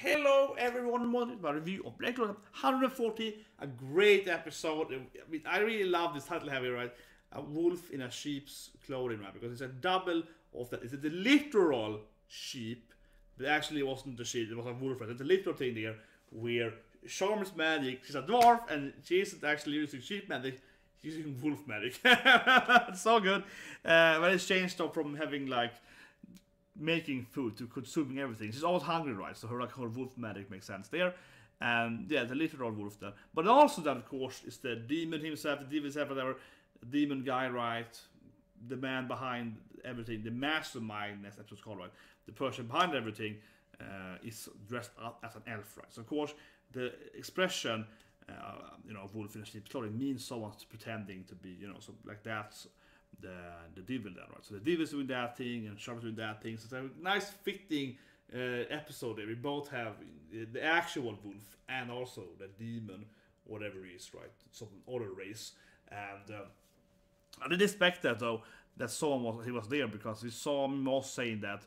Hello everyone, my review of Black Clover 140, a great episode. I mean, I really love this title heavy, right? A wolf in a sheep's clothing, right? Because it's a double of that. It's a literal sheep, but actually it wasn't a sheep, it was a wolf, right? It's a literal thing there where Charmy's magic, she's a dwarf and she isn't actually using sheep magic, she's using wolf magic. It's so good. But it's changed up from having like making food to consuming everything. She's always hungry, right? So her wolf magic makes sense there. And yeah, the literal wolf there. But also that, of course, is the demon himself, the demon himself, whatever, demon guy, right? The man behind everything, the mastermind, as episode's called, right? The person behind everything is dressed up as an elf, right? So of course, the expression, wolf in a sheep's clothing means someone's pretending to be, so like that's the devil there, right? So the devil's doing that thing and Charmy's doing that thing. So it's a nice fitting episode there. We both have the actual wolf and also the demon, whatever he is, right? Some other race. And I didn't expect that though, that someone was there, because we saw him all saying that,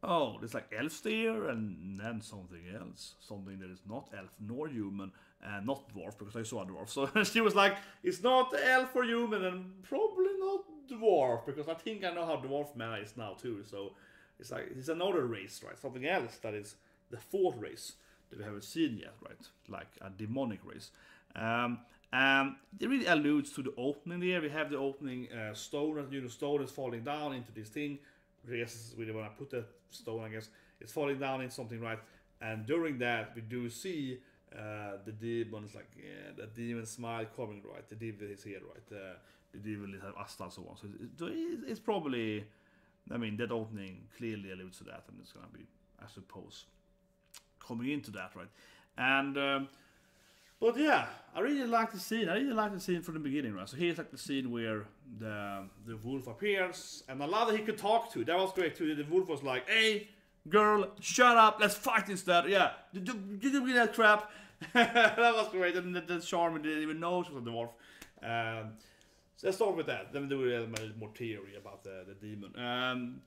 oh, there's like elves there, and then something else, something that is not elf nor human, and not dwarf, because I saw a dwarf. So she was like, it's not elf or human, and probably not dwarf, because I think I know how dwarf mana is now too. So it's like it's another race, right? Something else that is the fourth race that we haven't seen yet, right? Like a demonic race. It really alludes to the opening there. We have the opening stone, and stone is falling down into this thing. I guess this is really when I put the stone, I guess it's falling down into something, right? And during that, we do see the demon is like, yeah, the demon smile coming, right? The devil is here, right? The devil is Asta and so on. So it's probably, I mean, that opening clearly alludes to that, and it's gonna be, I suppose, coming into that, right? And but yeah, I really like the scene. I really like the scene from the beginning, right? So here's like the scene where the wolf appears, and I love that he could talk to. That was great too. The wolf was like, "Hey, girl, shut up. Let's fight instead." Yeah, you didn't read that crap. That was great. And the Charmy didn't even know she was a dwarf. So let's start with that. Then we do a little more theory about the demon.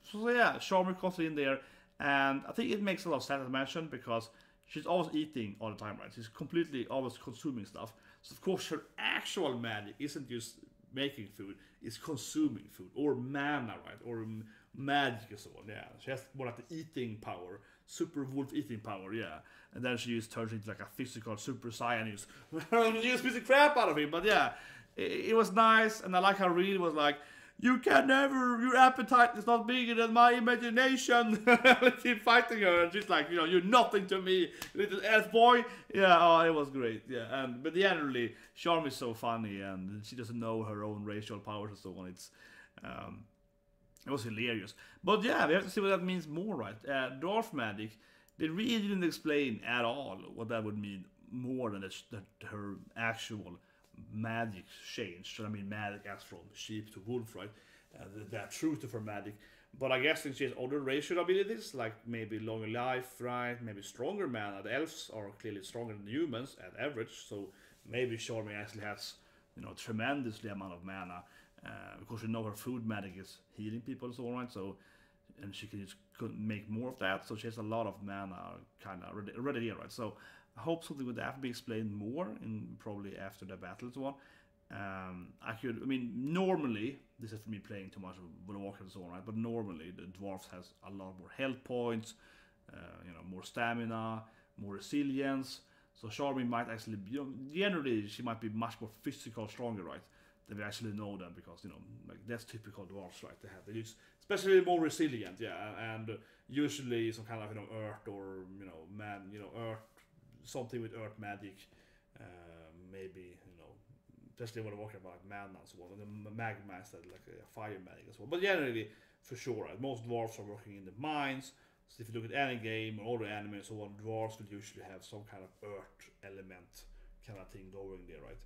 So yeah, Charmy comes in there, and I think it makes a lot of sense to mention, because she's always eating all the time, right? She's completely always consuming stuff. So of course her actual magic isn't just making food, it's consuming food, or mana, right? Or magic and so on, yeah. She has more like the eating power, super wolf eating power, yeah. And then she just turns into like a physical super saiyan, use the crap out of him. But yeah, it was nice, and I like how Reed was like, you can never, your appetite is not bigger than my imagination. Let's keep fighting her, and she's like, you're nothing to me, little elf boy. Yeah, oh, it was great. Yeah, but generally, Charmy is so funny, and she doesn't know her own racial powers and so on. It was hilarious. But yeah, we have to see what that means more, right? Dwarf magic, they really didn't explain at all what that would mean more than that her actual magic changed. I mean, magic as from sheep to wolf, right? That truth of her magic. But I guess since she has other racial abilities, like maybe longer life, right? Maybe stronger mana. The elves are clearly stronger than the humans at average, so maybe Charmy actually has, tremendously amount of mana. Because her food magic is healing people and so on, right? So, and she can just make more of that, so she has a lot of mana kind of already here, right? So I hope something would have to be explained more, in probably after the battle and so on. Normally, this is for me playing too much of World of Warcraft and so on, right? But normally the dwarfs has a lot more health points, more stamina, more resilience. So Charmy might actually be, generally she might be much more physical stronger, right? Than we actually know them, because like that's typical dwarfs, right? They use especially more resilient, yeah, and usually some kind of earth or earth, something with earth magic, maybe especially when we're talking about mana and so on, and the magma is like a fire magic as well. But generally, for sure, right, most dwarfs are working in the mines. So if you look at any game or other anime and so on, dwarfs will usually have some kind of earth element kind of thing going there, right?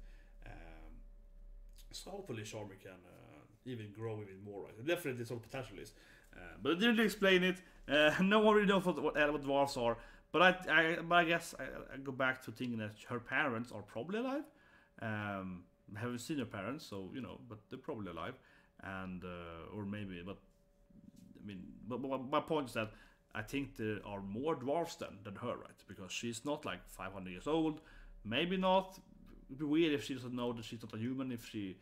So hopefully Charmy can even grow even more, right? Definitely some potential is. But I didn't really explain it. No one really knows what dwarfs are. But I guess I go back to thinking that her parents are probably alive. I haven't seen her parents, so but they're probably alive, and or maybe. But I mean, but my point is that I think there are more dwarfs than her, right? Because she's not like 500 years old. Maybe not. It'd be weird if she doesn't know that she's not a human. If she,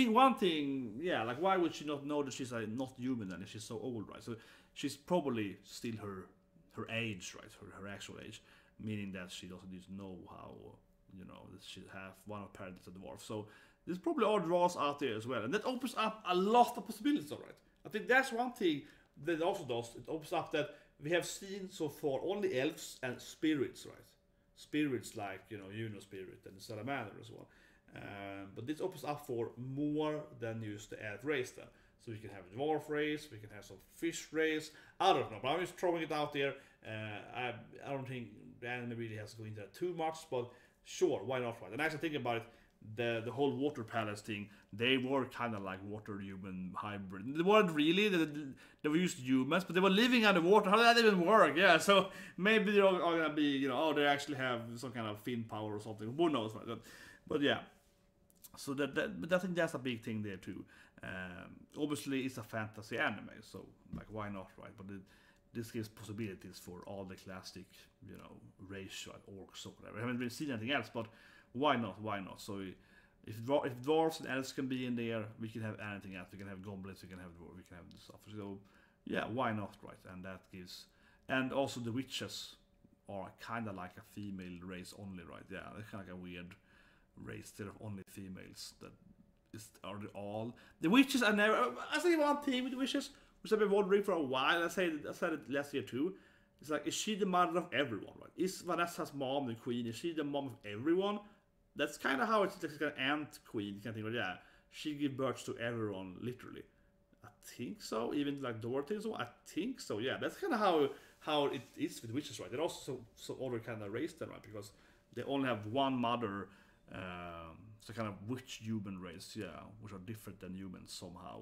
one thing, yeah, like why would she not know that she's not human then if she's so old, right? So she's probably still her age, right? Her actual age, meaning that she doesn't need to know how, you know, that she have one of her parents a dwarf. So there's probably all dwarfs out there as well, and that opens up a lot of possibilities, all right? I think that's one thing that it also does. It opens up that we have seen so far only elves and spirits, right? Spirits like, you know, Yuno spirit and the salamander as well. But this opens up for more than just the elf race then. So we can have a dwarf race, we can have some fish race. I don't know, but I'm just throwing it out there. I don't think the anime really has to go into that too much, but sure, why not, right? And actually thinking about it, the whole water palace thing, they were kind of like water human hybrid. They weren't really, they were used humans, but they were living underwater. How did that even work? Yeah, so maybe they're all gonna be, you know, oh, they actually have some kind of fin power or something. Who knows, right? But yeah, so but I think that's a big thing there too. Obviously, it's a fantasy anime, so like why not, right? But this gives possibilities for all the classic, you know, race, right, orcs or whatever. I haven't really seen anything else, but why not? Why not? So if dwarves and elves can be in there, we can have anything else. We can have goblins, we can have dwarves, we can have this stuff. So yeah, why not, right? And that gives, and also the witches are kind of like a female race only, right? Yeah, they're kind of like a weird race. They're only females. That are they all the witches? I never. I say one thing with the witches, which I've been wondering for a while. I said it last year too. It's like, is she the mother of everyone, right? Is Vanessa's mom the queen? Is she the mom of everyone? That's kind of how it's like an ant queen kind of thing. But yeah, she gives birth to everyone, literally. I think so. Even like Dorothy and so on. I think so. Yeah, that's kind of how it is with witches, right? They're also so other kind of race then, right? Because they only have one mother, so kind of witch human race, yeah, which are different than humans somehow.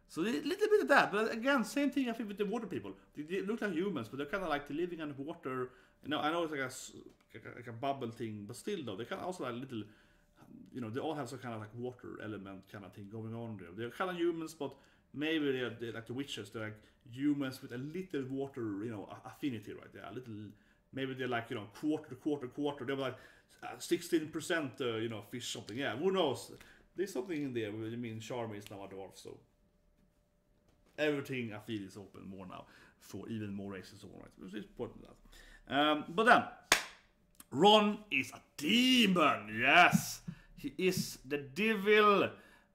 So a little bit of that, but again, same thing I think with the water people. They look like humans, but they're kind of like they're living underwater. You know, I know it's like a bubble thing, but still though, they kind of also like little, you know, they all have some kind of like water element kind of thing going on there. They're kind of humans, but maybe they're like the witches. They're like humans with a little water, you know, affinity, right? They're a little, maybe they're like, you know, quarter. They're like 16%, you know, fish something. Yeah, who knows? There's something in there. I mean, Charmy is now a dwarf, so everything I feel is open more now for even more races, all right. It's important that. But then, Ron is a demon. Yes, he is the devil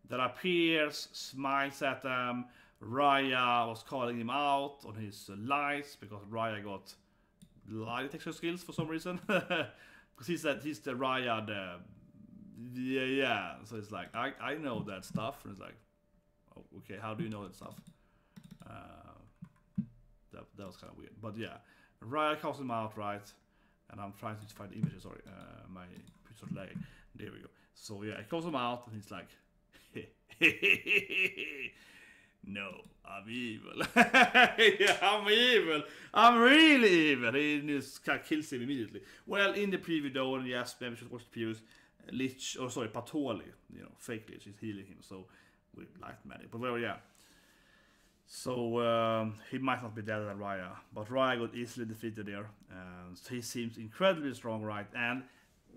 that appears, smiles at them. Raya was calling him out on his lies because Raya got lie detection skills for some reason. Because he said he's the Raya, yeah. So it's like I know that stuff, and it's like, oh, okay, how do you know that stuff? That was kind of weird, but yeah, Raya calls him out, right? And I'm trying to find the images. Sorry, my computer's sort of lagging. There we go. So yeah, he calls him out, and he's like, no, I'm evil. Yeah, I'm evil. I'm really evil. He just kind of kills him immediately. Well, in the preview though, and yes, maybe should watch the previews. Lich, or sorry, Patoli, you know, fake Lich is healing him, so with light magic. But well, yeah. So he might not be dead than Raya, but Raya got easily defeated there. So he seems incredibly strong, right? And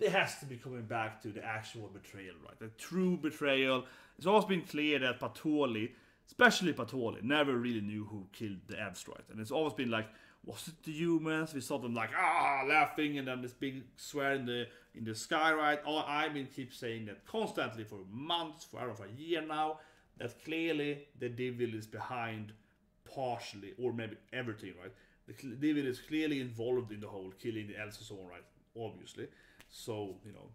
it has to be coming back to the actual betrayal, right? The true betrayal. It's always been clear that Patoli, especially Patoli, never really knew who killed the elves, right? And it's always been like, was it the humans? We saw them like laughing, and then this big swear in the sky, right? I mean, keep saying that constantly for months, for a year now. That clearly the devil is behind partially, or maybe everything, right? The devil is clearly involved in the whole killing the elves and so on, right? Obviously. So, you know,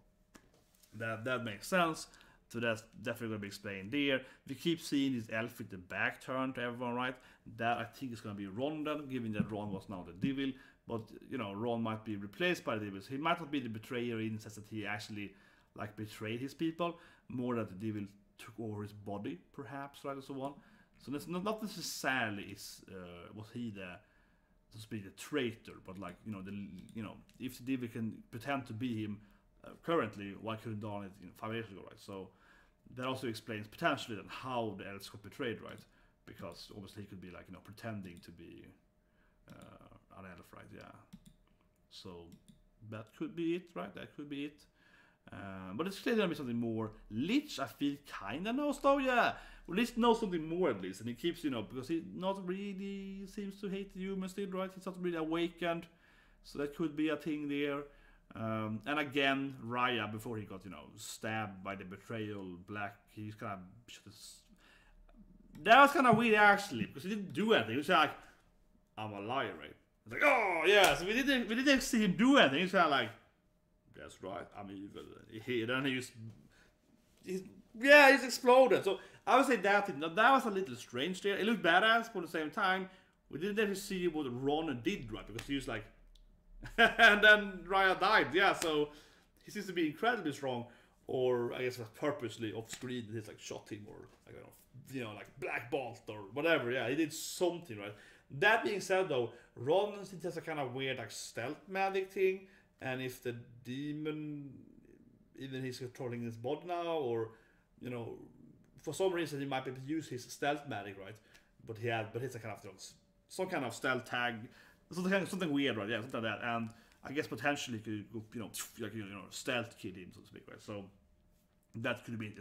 that makes sense. So that's definitely going to be explained there. We keep seeing this elf with the back turned to everyone, right? That I think is going to be Ron then, given that Ron was now the devil. But, you know, Ron might be replaced by the devil. So he might not be the betrayer in the sense that he actually, like, betrayed his people. More that the devil took over his body, perhaps, right, and so on. So that's not necessarily was he the, so to speak, the traitor, but like, you know, if the devil can pretend to be him currently, why couldn't he done it 5 years ago, right? So that also explains potentially then how the elves got betrayed, right? Because obviously he could be like, you know, pretending to be an elf, right? Yeah. So that could be it, right? That could be it. But it's clearly gonna be something more. Lich, I feel kinda knows though, yeah. Well, Lich knows something more at least, and he keeps, because he not really seems to hate the humans still, right? He's not really awakened, so that could be a thing there. And again, Raya, before he got, stabbed by the betrayal black, he's kind of. That was kind of weird actually, because he didn't do anything. He was like, "I'm a liar, right?" It's like, "Oh yeah," so we didn't see him do anything. He's kind of like, "That's right, I'm evil." Then he's exploded. So I would say that was a little strange there. It looked badass, but at the same time, we didn't actually see what Ronne did, right? Because he was like, and then Raya died. Yeah, so he seems to be incredibly strong, or I guess purposely off screen. He's like shot him, or I don't know, like black bolt or whatever. Yeah, he did something, right? That being said, though, Ronne seems to have a kind of weird like stealth magic thing. And if the demon, even he's controlling his body now, or for some reason he might be able to use his stealth magic, right? But it's a kind of some kind of stealth tag, something weird, right? Yeah, something like that. And I guess potentially could go, stealth kill him, so to speak, right? So that could be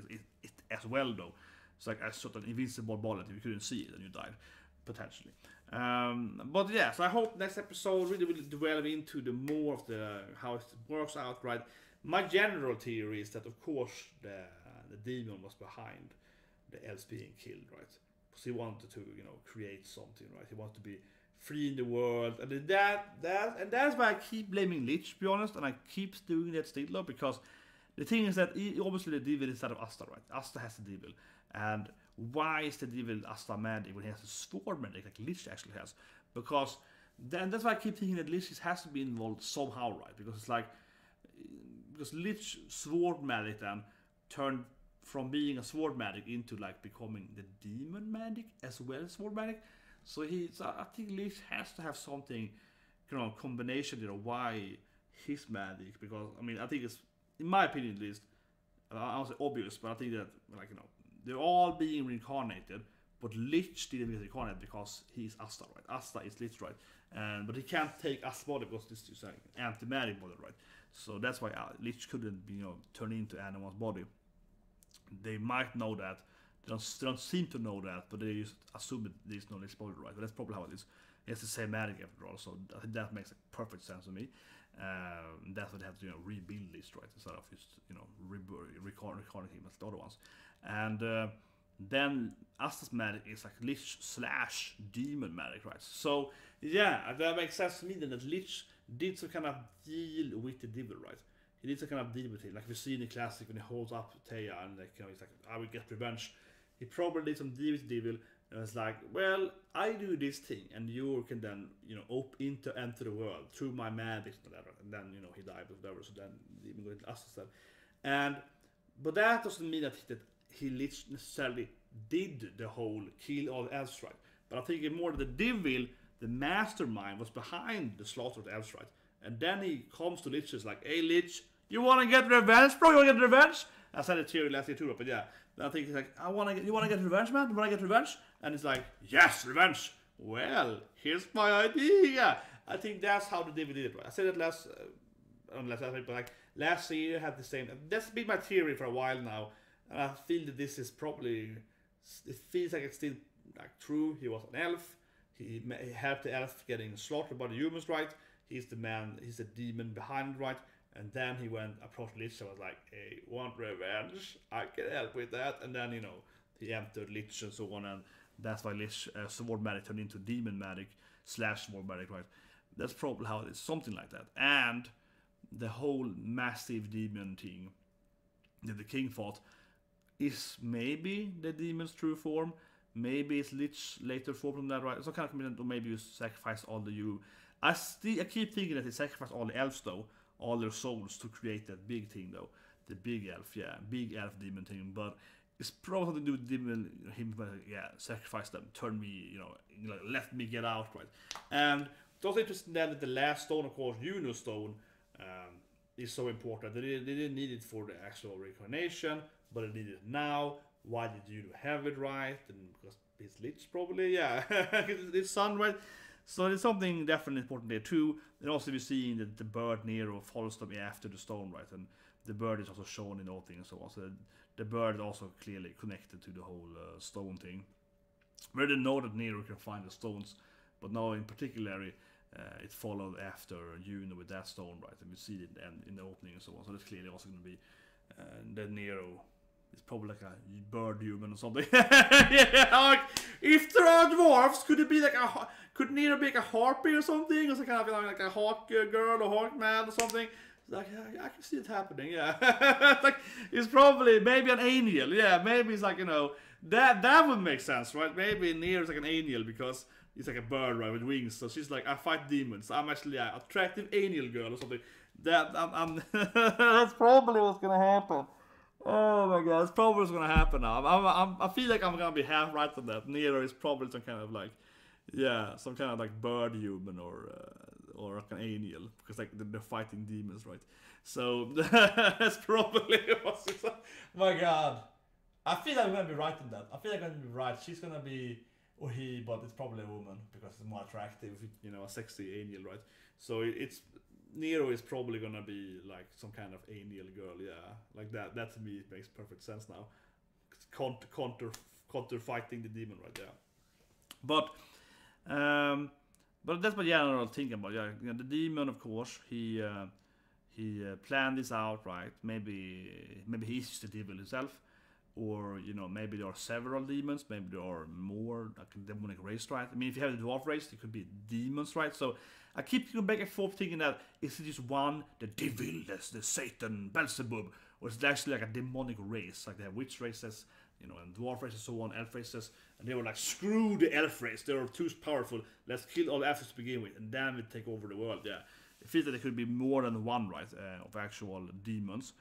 it as well, though. It's like a sort of invincible bullet if you couldn't see it and you died. Potentially. But yeah, so I hope next episode really will delve into the more of the how it works out, right? My general theory is that of course the demon was behind the elves being killed, right? Because he wanted to, create something, right? He wanted to be free in the world, and that's why I keep blaming Lich, to be honest, and I keep doing that still, though, because the thing is that obviously the devil is out of Asta, right? Asta has the devil, and why is the devil Asta magic when he has a sword magic like Lich actually has? Because that's why I keep thinking that Lich has to be involved somehow, right? Because it's like Lich sword magic then turned from being a sword magic into like becoming the demon magic as well as sword magic. So I think Lich has to have something, combination there. Why his magic? Because I think it's, in my opinion at least, I don't say obvious, but I think that they're all being reincarnated, but Lich didn't get reincarnated because he's Asta, right? Asta is Lich, right? But he can't take Asta's body because this is an anti-magic body, right? So that's why Lich couldn't be, turn into anyone's body. They might know that. They don't seem to know that, but they just assume that there's no Lich body, right? But that's probably how it is. It's the same magic after all, so I think that makes perfect sense to me. That's what they have to rebuild Lich, right? Instead of just recording him as the other ones. And then Asta's magic is like Lich / demon magic, right? So yeah, that makes sense to me then that Lich did some kind of deal with the devil, right? He did some kind of deal with him, like we see in the classic when he holds up Teia and he's like, I will get revenge. He probably did some deal with the devil. And it's like, well, I do this thing, and you can then, enter the world through my magic, whatever. And then, he died, whatever. So then, even going to us instead. But that doesn't mean that he necessarily did the whole kill all the elves, right? But I think more the devil, the mastermind, was behind the slaughter of the elves, right? And then he comes to Lich, is like, hey, Lich, you want to get revenge, bro? You want to get revenge? I said it here last year too, but yeah. Then I think he's like, you want to get revenge, man? You want to get revenge? And it's like, yes, revenge. Well, here's my idea. I think that's how the devil did it, right? I said it last but like last year had the same. That's been my theory for a while now, and I feel that this is probably. It feels like it's still like true. He was an elf. He helped the elf getting slaughtered by the humans, right? He's the man. He's the demon behind, right? And then he approached Lich and was like, hey, want revenge? I can help with that. And then, he entered Lich and so on. And that's why Lich sword magic turned into demon magic / sword magic, right? That's probably how it is. Something like that. And the whole massive demon thing that the king fought is maybe the demon's true form. Maybe it's Lich later form from that, right? So kind of committed, or maybe you sacrifice all the you. I keep thinking that he sacrificed all the elves, though. All their souls to create that big thing, though. The big elf, yeah. Big elf demon thing. But it's probably something to do with demon, him, sacrifice them. Turn me, let me get out, right? And it's also interesting then that the last stone, of course, Yuno stone, is so important. They didn't need it for the actual reincarnation, but they need it now. Why did Yuno have it, right? And because his Lich, probably, yeah. His son, right? So there's something definitely important there too. And also we're seeing that the bird Nero follows them after the stone, right? And the bird is also shown in all things and so on. So the bird is also clearly connected to the whole stone thing. We already know that Nero can find the stones, but now in particular it followed after Yuno with that stone, right? And we see it in the opening and so on. So that's clearly also going to be the Nero. It's probably like a bird human or something. Yeah, like, if there are dwarfs, could it be like could Nero be like a harpy or something? Or some kind of like a hawk girl or hawk man or something? Like, I can see it happening, yeah. Like, it's probably maybe an angel, yeah. Maybe it's like, you know, that would make sense, right? Maybe Nero's like an angel because he's like a bird, right, with wings. So she's like, I fight demons. I'm actually an attractive angel girl or something. I'm that's probably what's gonna happen. Oh my god, it's probably what's gonna happen now. I feel like I'm gonna be half right on that. Nero is probably some kind of like, yeah, some kind of like bird human or like an angel, because like they're fighting demons, right? So that's probably what's. My god, I feel like I'm gonna be right on that. I feel like I'm gonna be right. She's gonna be or he, but it's probably a woman because it's more attractive, you know, a sexy angel, right? So it's. Nero is probably gonna be like some kind of angel girl, yeah, like that. That to me it makes perfect sense now. Counter fighting the demon right there. But that's my general thinking about. Yeah, you know, the demon, of course, he planned this out, right? Maybe he's just the devil himself, or you know, maybe there are several demons. Maybe there are more like a demonic race, right? I mean, if you have the dwarf race, it could be demons, right? So I keep going back and forth thinking that is it just one, the devil, that's the Satan, Beelzebub, or is it actually like a demonic race? Like they have witch races, you know, and dwarf races, so on, elf races, and they were like, screw the elf race, they are too powerful, let's kill all the elves to begin with, and then we take over the world, yeah. It feels that there could be more than one, right, of actual demons,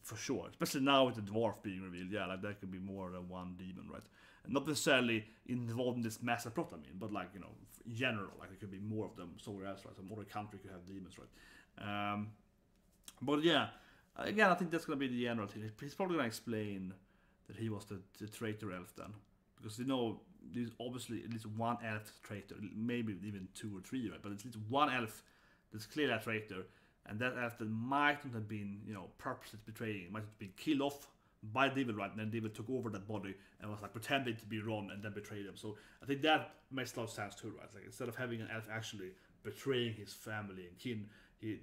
for sure. Especially now with the dwarf being revealed, yeah, like there could be more than one demon, right? And not necessarily involved in this massive plot, I mean, but like, you know, in general, like there could be more of them somewhere else, right? Some other country could have demons, right? But yeah, again, I think that's gonna be the general thing. He's probably gonna explain that he was the traitor elf then, because you know there's obviously at least one elf traitor, maybe even two or three, right? But at least one elf that's clearly a traitor, and that elf that might not have been, you know, purposely betraying, might have been killed off by David, right? And then David took over that body and was like pretending to be Ron and then betrayed him. So I think that makes a lot of sense too, right? Like instead of having an elf actually betraying his family and kin, he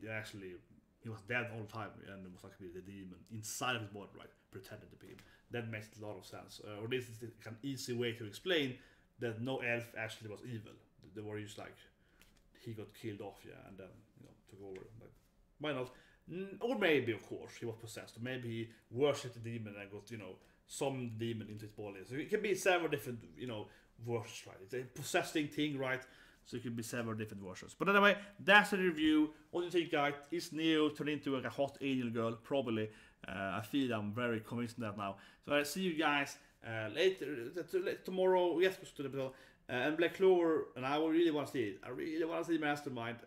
was dead all the time and it was like the demon inside of his body, right? Pretending to be him. That makes a lot of sense. Or this is an easy way to explain that no elf actually was evil. They were just like he got killed off, yeah, and then you know took over. Like, why not? Or maybe, of course, he was possessed. Or maybe he worshipped the demon and got, you know, some demon into his body. So it can be several different, you know, versions, right? It's a possessing thing, right? So it could be several different versions. But anyway, that's the review. What do you think, guys? Is Nero turned into like a hot angel girl? Probably. I feel I'm very convinced in that now. So I'll see you guys later, tomorrow. Yes, to the episode. And Black Clover, and I really want to see it. I really want to see Mastermind.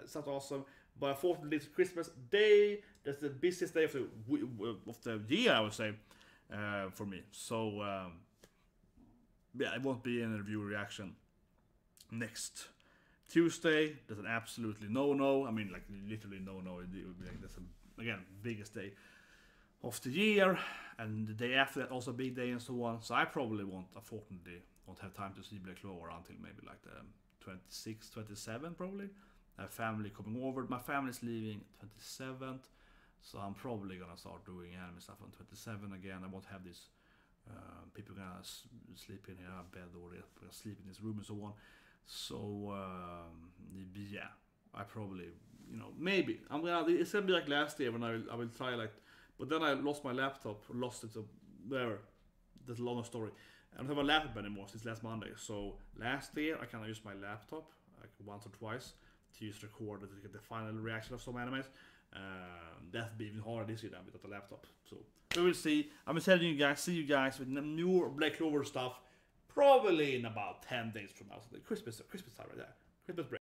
Sounds awesome. But unfortunately, it's Christmas Day. That's the busiest day of the year, I would say, for me. So, yeah, it won't be any review reaction next Tuesday. That's an absolutely no-no. I mean, like, literally no-no. It would be like, that's, again, biggest day of the year. And the day after that, also a big day and so on. So I probably unfortunately, won't have time to see Black Clover until maybe like the 26th, 27th, probably. I have family coming over. My family's leaving 27th, so I'm probably gonna start doing anime stuff on 27th again. I won't have this people gonna sleep in here, bed, or they're gonna sleep in this room and so on. So yeah, I probably, you know, maybe it's gonna be like last year when I will try like, but then I lost my laptop, lost it, so there. That's a long story. I don't have a laptop anymore since last Monday. So last year I kind of used my laptop like once or twice to use record to get the final reaction of some animes. That'd be even harder this year than without the laptop. So we will see. I'm telling you guys, see you guys with new Black Clover stuff probably in about 10 days from now. So Christmas time right there. Christmas break.